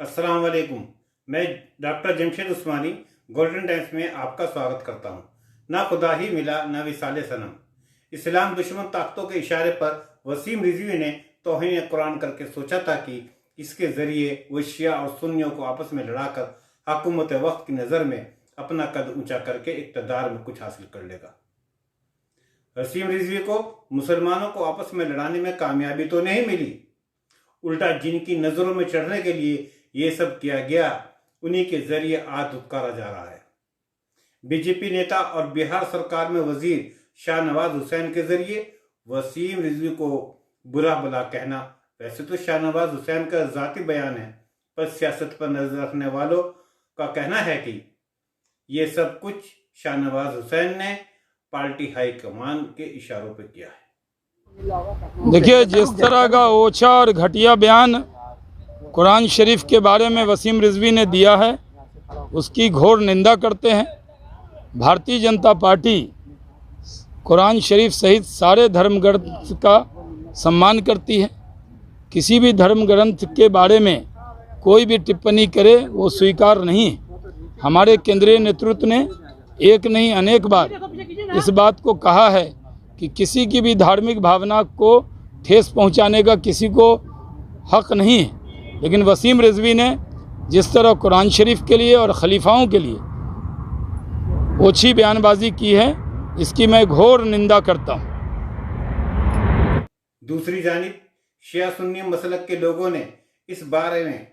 अस्सलाम वालेकुम। मैं डॉक्टर जमशेद उस्मानी गोल्डन टाइम्स में आपका स्वागत करता हूँ। ना खुदा ही मिला ना विसाले सनम। इस्लाम दुश्मन ताकतों के इशारे पर वसीम रिजवी ने तौहीन कुरान करके सोचा था कि इसके जरिए वो शिया और सुन्नियों को आपस में लड़ाकर हुकूमत वक्त की नज़र में अपना कद ऊंचा करके इक़्तिदार में कुछ हासिल कर लेगा। वसीम रिजवी को मुसलमानों को आपस में लड़ाने में कामयाबी तो नहीं मिली, उल्टा जिनकी नज़रों में चढ़ने के लिए ये सब किया गया उन्हीं के जरिए आज धुतकारा जा रहा है। बीजेपी नेता और बिहार सरकार में वजीर शाहनवाज हुसैन के जरिए वसीम रिजवी को बुरा भला कहना वैसे तो शाहनवाज हुसैन का जाती बयान है, पर सियासत पर नजर रखने वालों का कहना है कि ये सब कुछ शाहनवाज हुसैन ने पार्टी हाईकमान के इशारों पर किया है। देखिए, जिस तरह का ओछा और घटिया बयान कुरान शरीफ के बारे में वसीम रिजवी ने दिया है उसकी घोर निंदा करते हैं। भारतीय जनता पार्टी कुरान शरीफ सहित सारे धर्म ग्रंथ का सम्मान करती है। किसी भी धर्म ग्रंथ के बारे में कोई भी टिप्पणी करे वो स्वीकार नहीं है। हमारे केंद्रीय नेतृत्व ने एक नहीं अनेक बार इस बात को कहा है कि किसी की भी धार्मिक भावना को ठेस पहुंचाने का किसी को हक नहीं है, लेकिन वसीम रिजवी ने जिस तरह कुरान शरीफ के लिए और खलीफाओं के लिए ओछी बयानबाजी की है, इसकी मैं घोर निंदा करता हूँ। दूसरी जानिब शिया सुन्नी मसलक के लोगों ने इस बारे में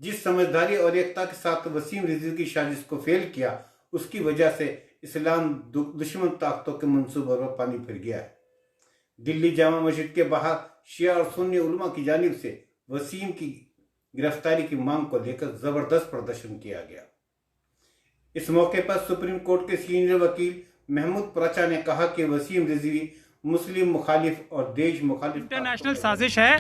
जिस समझदारी और एकता के साथ वसीम रिजवी की साजिश को फेल किया, उसकी वजह से इस्लाम दुश्मन ताकतों के मंसूबों पर पानी फिर गया है। दिल्ली जामा मस्जिद के बाहर शिया और सुन्नी उलमा की जानिब से वसीम की गिरफ्तारी की मांग को लेकर जबरदस्त प्रदर्शन किया गया। इस मौके पर सुप्रीम कोर्ट के सीनियर वकील महमूद पराचा ने कहा कि वसीम रिजवी मुस्लिम मुखालिफ और देश मुखालिफ इंटरनेशनल साजिश है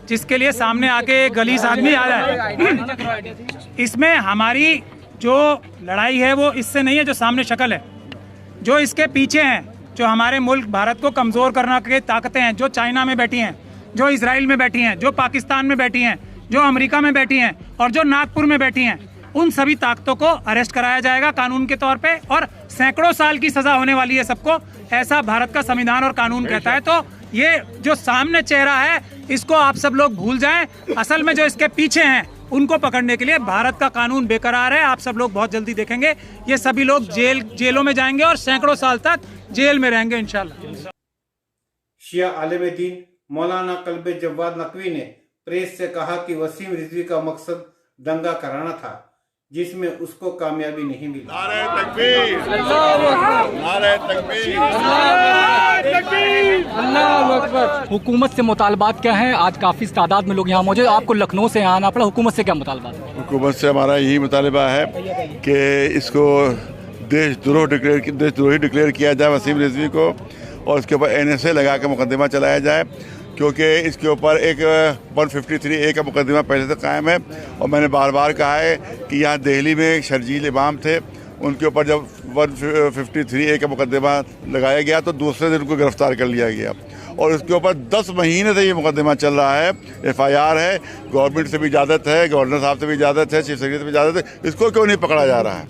जिसके लिए सामने आके गलीस आदमी आ रहा है। इसमें हमारी जो लड़ाई है वो इससे नहीं है जो सामने शक्ल है, जो इसके पीछे हैं, जो हमारे मुल्क भारत को कमज़ोर करने की ताकतें हैं, जो चाइना में बैठी हैं, जो इसराइल में बैठी हैं, जो पाकिस्तान में बैठी हैं, जो अमेरिका में बैठी हैं और जो नागपुर में बैठी हैं, उन सभी ताकतों को अरेस्ट कराया जाएगा कानून के तौर पे और सैकड़ों साल की सजा होने वाली है सबको, ऐसा भारत का संविधान और कानून कहता है। तो ये जो सामने चेहरा है इसको आप सब लोग भूल जाएं। असल में जो इसके पीछे हैं उनको पकड़ने के लिए भारत का कानून बेकरार है। आप सब लोग बहुत जल्दी देखेंगे ये सभी लोग जेलों में जाएंगे और सैकड़ों साल तक जेल में रहेंगे इंशाल्लाह। शिया आलिम दीन मौलाना कल्बे जवाद नकवी ने प्रेस से कहा कि वसीम रिजवी का मकसद दंगा कराना था जिसमें उसको कामयाबी नहीं मिली। नारे तकबीर, नारे तकबीर, अल्लाहू अकबर। हुकूमत से मुतालबात क्या हैं? आज काफ़ी तादाद में लोग यहाँ मौजूद, आपको लखनऊ से आना पड़ा, हुकूमत से क्या मुतालबात है? हुकूमत से हमारा यही मुतालबा है कि इसको देशद्रोही डिक्लेयर किया जाए वसीम रिजवी को, और उसके ऊपर NSA लगा के मुकदमा चलाया जाए, क्योंकि इसके ऊपर एक 153A का मुकदमा पहले से कायम है। और मैंने बार बार कहा है कि यहाँ दिल्ली में एक शर्जील इमाम थे, उनके ऊपर जब 153A का मुकदमा लगाया गया तो दूसरे दिन उनको गिरफ्तार कर लिया गया, और उसके ऊपर 10 महीने से ये मुकदमा चल रहा है। FIR है, गवर्नमेंट से भी इजाज़त है, गवर्नर साहब से भी इजाज़त है, चीफ सेक्रेटरी से भी इजाज़त है, इसको क्यों नहीं पकड़ा जा रहा है?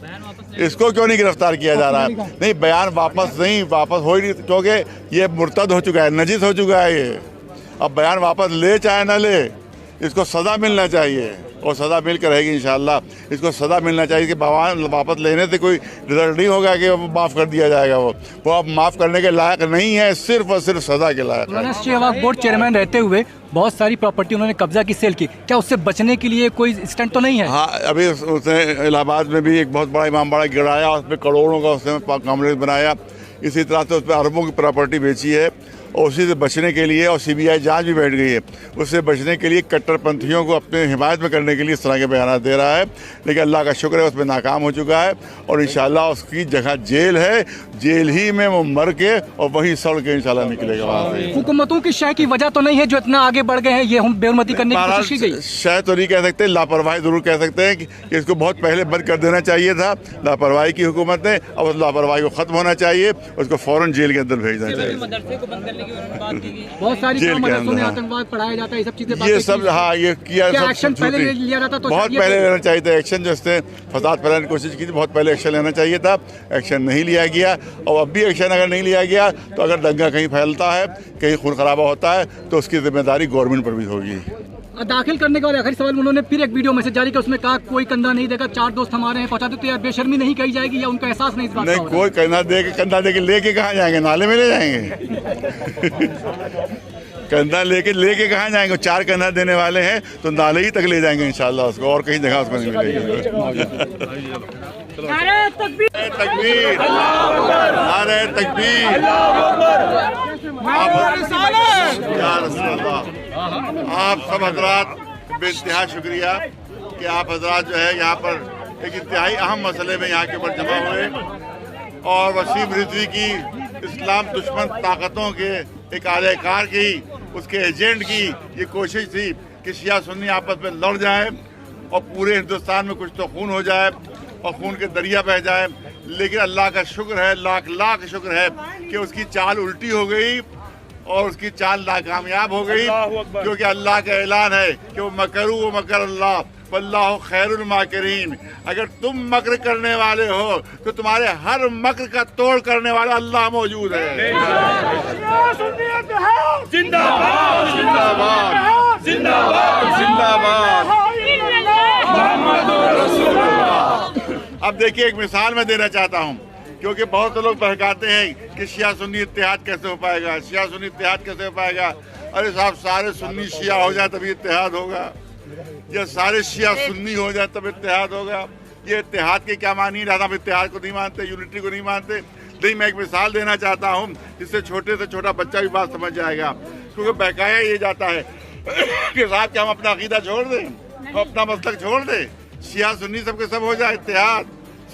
इसको क्यों नहीं गिरफ्तार किया जा रहा है? नहीं, बयान वापस हो ही नहीं, क्योंकि ये मुर्तद हो चुका है, नजीस हो चुका है ये। अब बयान वापस ले चाहे ना ले, इसको सज़ा मिलना चाहिए और सज़ा मिल कर रहेगी इंशाल्लाह। इसको सज़ा मिलना चाहिए कि बयान वापस लेने से कोई रिजल्ट नहीं होगा कि वो माफ़ कर दिया जाएगा। वो अब माफ़ करने के लायक नहीं है, सिर्फ और सिर्फ सज़ा के लायक है। वक्फ बोर्ड चेयरमैन रहते हुए बहुत सारी प्रॉपर्टी उन्होंने कब्जा की, सेल की, क्या उससे बचने के लिए कोई स्टंट तो नहीं है? हाँ, अभी उसने इलाहाबाद में भी एक बहुत बड़ा इमामबाड़ा गिराया, उसमें करोड़ों का उसने कॉम्प्लेक्स बनाया, इसी तरह से उस पर अरबों की प्रॉपर्टी बेची है। और उसी से बचने के लिए, और CBI जांच भी बैठ गई है, उससे बचने के लिए कट्टरपंथियों को अपने हिमायत में करने के लिए इस तरह के बयान दे रहा है। लेकिन अल्लाह का शुक्र है उसमें नाकाम हो चुका है, और इंशाल्लाह उसकी जगह जेल है, जेल ही में वो मर के और वहीं सड़ के इंशाल्लाह निकलेगा वहाँ से। हुकूमतों की शय की वजह तो नहीं है जो इतना आगे बढ़ गए हैं, ये हम बेरुमती करने की कोशिश की गई? शायद तो नहीं कह सकते, लापरवाही जरूर कह सकते हैं कि इसको बहुत पहले बंद कर देना चाहिए था। लापरवाही की हुकूमत ने, अब उस लापरवाही को ख़त्म होना चाहिए, उसको फ़ौरन जेल के अंदर भेजना चाहिए। बहुत सारी जेल के मदरसों अंदर, में हाँ। आतंकवाद पढ़ाया जाता है, ये सब चीजें ये सब, हाँ, ये किया, क्या सब एक्शन पहले झूठी। लिया जाता तो बहुत शायद ये पहले लेना चाहिए था एक्शन, जो इसने फसाद फैलाने की कोशिश की थी, बहुत पहले एक्शन लेना चाहिए था, एक्शन नहीं लिया गया। और अब भी एक्शन अगर नहीं लिया गया तो अगर दंगा कहीं फैलता है, कहीं खून खराबा होता है, तो उसकी जिम्मेदारी गवर्नमेंट पर भी होगी। दाखिल करने के बाद आखिरी सवाल उन्होंने फिर एक वीडियो मैसेज जारी किया, उसमें कहा कोई कंधा नहीं देगा, 4 दोस्त हमारे हैं, पहुंचा देते यार बेशर्मी नहीं कही जाएगी या उनका एहसास नहीं इस बात का नहीं, हो रहा कोई कंधा दे के लेके कहाँ जाएंगे, नाले में ले जाएंगे। कंधा लेके कहाँ जाएंगे, 4 कंधा देने वाले हैं तो नाले ही तक ले जाएंगे इंशाल्लाह उसको, और कहीं जगह उसको नहीं मिलेगी। नारे तकबीर, नारे तकबीर, या रसूल अल्लाह। आप सब हजरात बेइंतहा शुक्रिया कि आप हजरात जो है यहाँ पर एक इंतहाई अहम मसले में यहाँ के ऊपर जमा हुए, और वसीम रिजवी की इस्लाम दुश्मन ताकतों के एक आलाकार की, उसके एजेंट की ये कोशिश थी कि शिया सुन्नी आपस में लड़ जाए और पूरे हिंदुस्तान में कुछ तो खून हो जाए और खून के दरिया बह जाए। लेकिन अल्लाह का शुक्र है, लाख लाख शुक्र है कि उसकी चाल उल्टी हो गई और उसकी चाल नाकामयाब हो गई, क्योंकि अल्लाह का ऐलान है कि वो मकरू व मकर अल्लाह वल्लाहु खैरुल माकिरीन। अगर तुम मकर करने वाले हो तो तुम्हारे हर मकर का तोड़ करने वाला अल्लाह मौजूद है। जिंदाबाद, जिंदाबाद, जिंदाबाद। अब देखिए, एक मिसाल मैं देना चाहता हूँ, क्योंकि बहुत से लोग बहकाते हैं कि शिया सुन्नी इत्तेहाद कैसे हो पाएगा, शिया सुन्नी इत्तेहाद कैसे हो पाएगा। अरे साहब, सारे सुन्नी शिया हो जाए तभी इत्तेहाद होगा, या सारे शिया सुन्नी हो जाए तब इत्तेहाद होगा। ये इत्तेहाद के क्या मानी, लिहाजा हम इत्तेहाद को नहीं मानते, यूनिटी को नहीं मानते। नहीं, मैं एक मिसाल देना चाहता हूँ जिससे छोटे से छोटा बच्चा भी बात समझ जाएगा। क्योंकि बहकाया ये जाता है कि साहब क्या हम अपना अकीदा छोड़ दें, हम अपना मसलक छोड़ दें, शिया सुन्नी सबके सब हो जाए इत्तेहाद,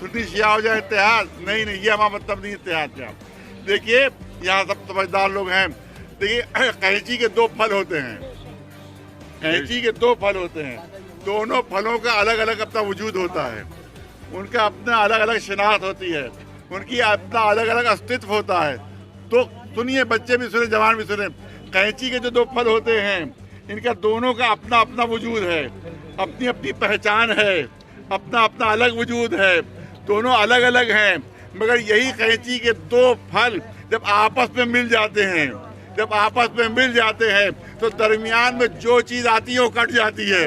सुन्नी शिया हो जाए इत्तेहाद। नहीं, ये हमारा मतलब नहीं इत्तेहाद का। देखिए, यहाँ सब समझदार लोग हैं। देखिए, कैंची के 2 फल होते हैं, कैंची के 2 फल होते हैं, दोनों फलों का अलग अलग अपना वजूद होता है, उनका अपना अलग अलग शिनाख्त होती है, उनकी अपना अलग अलग अस्तित्व होता है। तो सुनिए, बच्चे भी सुने, जवान भी सुने, कैंची के जो 2 फल होते हैं, इनका दोनों का अपना अपना वजूद है, अपनी अपनी पहचान है, अपना अपना अलग वजूद है, दोनों अलग अलग हैं। मगर यही कैंची के 2 फल जब आपस में मिल जाते हैं, जब आपस में मिल जाते हैं तो दरमियान में जो चीज आती है वो कट जाती है।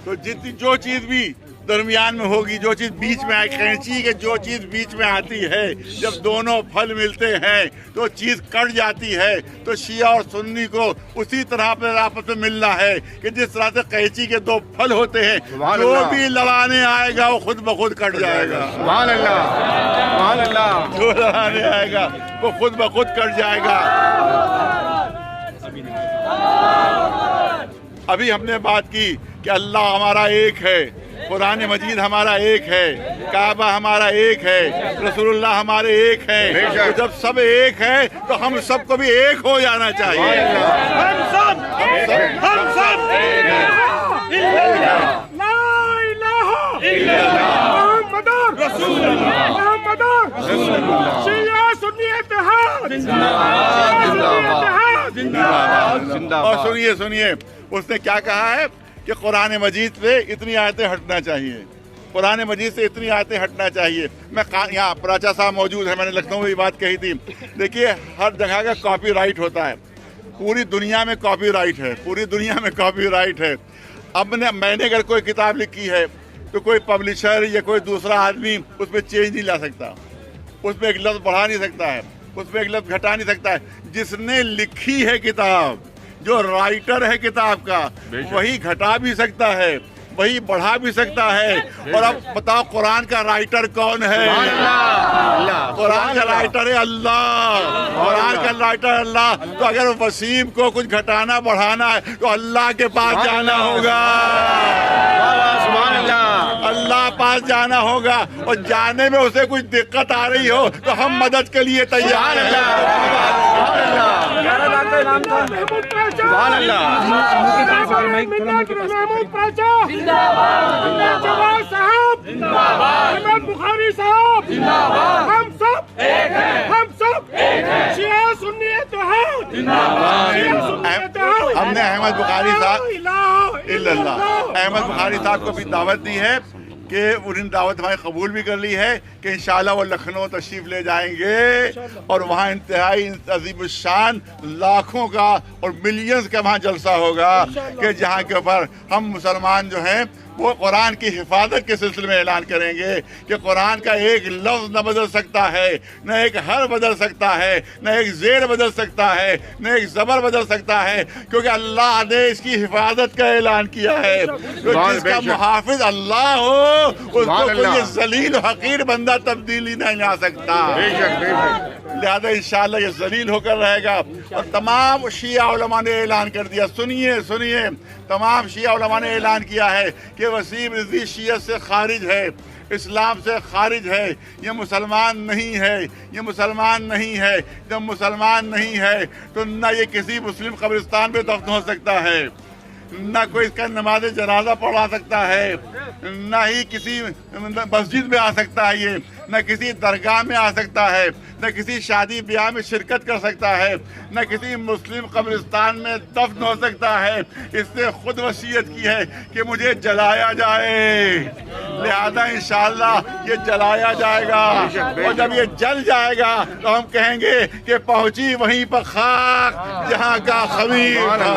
तो जितनी जो चीज भी दरमियान में होगी, जो चीज बीच में आए, कैंची के जो चीज बीच में आती है, जब दोनों फल मिलते हैं तो चीज कट जाती है। तो शिया और सुन्नी को उसी तरह अपने आपस में मिलना है कि जिस तरह से कैंची के 2 फल होते हैं, जो भी लड़ाने आएगा वो खुद ब खुद कट जाएगा। सुभान अल्लाह, सुभान अल्लाह। जो लड़ाने आएगा वो खुद ब खुद कट जाएगा। अभी हमने बात की कि अल्लाह हमारा एक है, कुरान मजीद हमारा एक है, काबा हमारा एक है, रसूलुल्लाह हमारे एक है। तो जब सब एक है तो हम सबको भी एक हो जाना चाहिए। हम सब और सुनिए, उसने क्या कहा है कि कुरान मजीद से इतनी आयतें हटना चाहिए, कुरान मजीद से इतनी आयतें हटना चाहिए। मैं यहाँ प्राचा साहब मौजूद है, मैंने लखनऊ में ये बात कही थी। देखिए, हर जगह का कॉपीराइट होता है, पूरी दुनिया में कॉपीराइट है, पूरी दुनिया में कॉपीराइट है। अब मैंने अगर कोई किताब लिखी है तो कोई पब्लिशर या कोई दूसरा आदमी उसमें चेंज नहीं ला सकता, उसमें एक लफ्ज़ बढ़ा नहीं सकता है, उसमें एक लफ्ज़ घटा नहीं सकता है। जिसने लिखी है किताब, जो राइटर है किताब का, वही घटा भी सकता है, वही बढ़ा भी सकता है। और अब बताओ, कुरान का राइटर कौन है? कुरान का राइटर है अल्लाह, कुरान का राइटर अल्लाह। तो अगर वसीम को कुछ घटाना बढ़ाना है तो अल्लाह के पास जाना होगा, अल्लाह पास जाना होगा। और जाने में उसे कुछ दिक्कत आ रही हो तो हम मदद के लिए तैयार हैं। बुखारी साहब जिंदाबाद, हम सब एक हैं, हम सब एक हैं, शिया सुन्नी इत्तेहाद जिंदाबाद। हमने अहमद बुखारी साहब अहमद बुखारी साहब को भी दावत दी है कि उन्होंने दावत हमारी कबूल भी कर ली है कि इंशाल्लाह वो लखनऊ तशरीफ ले जाएंगे और वहाँ इंतहाई अजीम शान लाखों का और मिलियंस का वहाँ जलसा होगा कि जहाँ के ऊपर हम मुसलमान जो हैं वो कुरान की हिफाजत के सिलसिले में ऐलान करेंगे कि कुरान का एक लफ्ज़ न बदल सकता है, न एक हर्फ बदल सकता है, न एक ज़ेर बदल सकता है, न एक ज़बर बदल सकता है, क्योंकि अल्लाह ने इसकी हिफाजत का ऐलान किया है। तो जिसका मुहाफिज अल्लाह हो उसको कोई ज़लील हकीर बंदा तब्दीली नहीं ला सकता। लिहाजा इंशाअल्लाह ये ज़लील होकर रहेगा। और तमाम शिया उलमा ने ऐलान कर दिया, सुनिए सुनिए, तमाम शिया उलमा ने ऐलान किया है कि वसीम रिजवी शियत से खारिज है, इस्लाम से खारिज है, ये मुसलमान नहीं है, ये मुसलमान नहीं है। जब मुसलमान नहीं है तो न ये किसी मुस्लिम कब्रिस्तान में दफन हो सकता है, न कोई इसका नमाज जनाजा पढ़ा सकता है, न ही किसी मस्जिद में आ सकता है, ये न किसी दरगाह में आ सकता है, न किसी शादी ब्याह में शिरकत कर सकता है, न किसी मुस्लिम कब्रिस्तान में दफन हो सकता है। इसने खुद वसीयत की है कि मुझे जलाया जाए, लिहाजा इंशाअल्लाह ये जलाया जाएगा। और जब ये जल जाएगा तो हम कहेंगे कि पहुंची वहीं पर खाक जहाँ का खमीर था।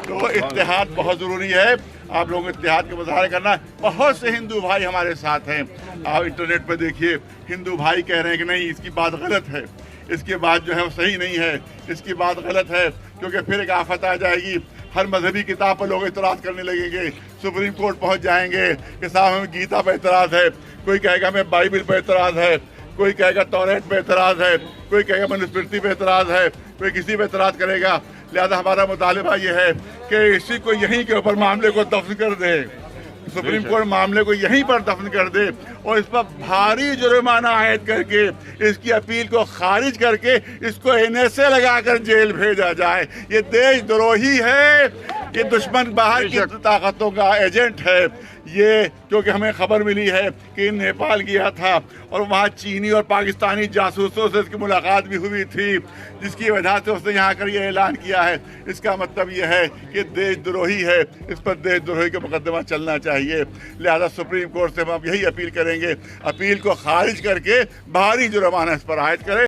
तो इत्तेहाद बहुत ज़रूरी है, आप लोगों को इत्तेहाद का मुजाहरा करना। बहुत से हिंदू भाई हमारे साथ हैं, आप इंटरनेट पर देखिए, हिंदू भाई कह रहे हैं कि नहीं इसकी बात गलत है, इसकी बात जो है वो सही नहीं है, इसकी बात गलत है, क्योंकि फिर एक आफत आ जाएगी। हर मजहबी किताब पर लोग इतराज़ करने लगेंगे, सुप्रीम कोर्ट पहुंच जाएंगे कि साहब हमें गीता पर इतराज़ है, कोई कहेगा हमें बाइबल पर इतराज़ है, कोई कहेगा तौरात पे इतराज़ है, कोई कहेगा मनुस्मृति पे इतराज़ है, कोई किसी पे इतराज़ करेगा। लिहाजा हमारा मुतालिबा ये है कि इसी को यहीं के ऊपर मामले को दफन कर दे, सुप्रीम कोर्ट मामले को यहीं पर दफन कर दे और इस पर भारी जुर्माना आयद करके इसकी अपील को खारिज करके इसको NSA लगाकर जेल भेजा जाए। ये देशद्रोही है, ये दुश्मन बाहर की ताकतों का एजेंट है ये, क्योंकि हमें खबर मिली है कि नेपाल गया था और वहाँ चीनी और पाकिस्तानी जासूसों से इसकी मुलाकात भी हुई थी, जिसकी वजह से उसने यहाँ कर ये ऐलान किया है। इसका मतलब ये है कि देशद्रोही है, इस पर देशद्रोही का मुकदमा चलना चाहिए। लिहाजा सुप्रीम कोर्ट से हम यही अपील करेंगे, अपील को खारिज करके भारी जुर्माना इस पर आयद करें।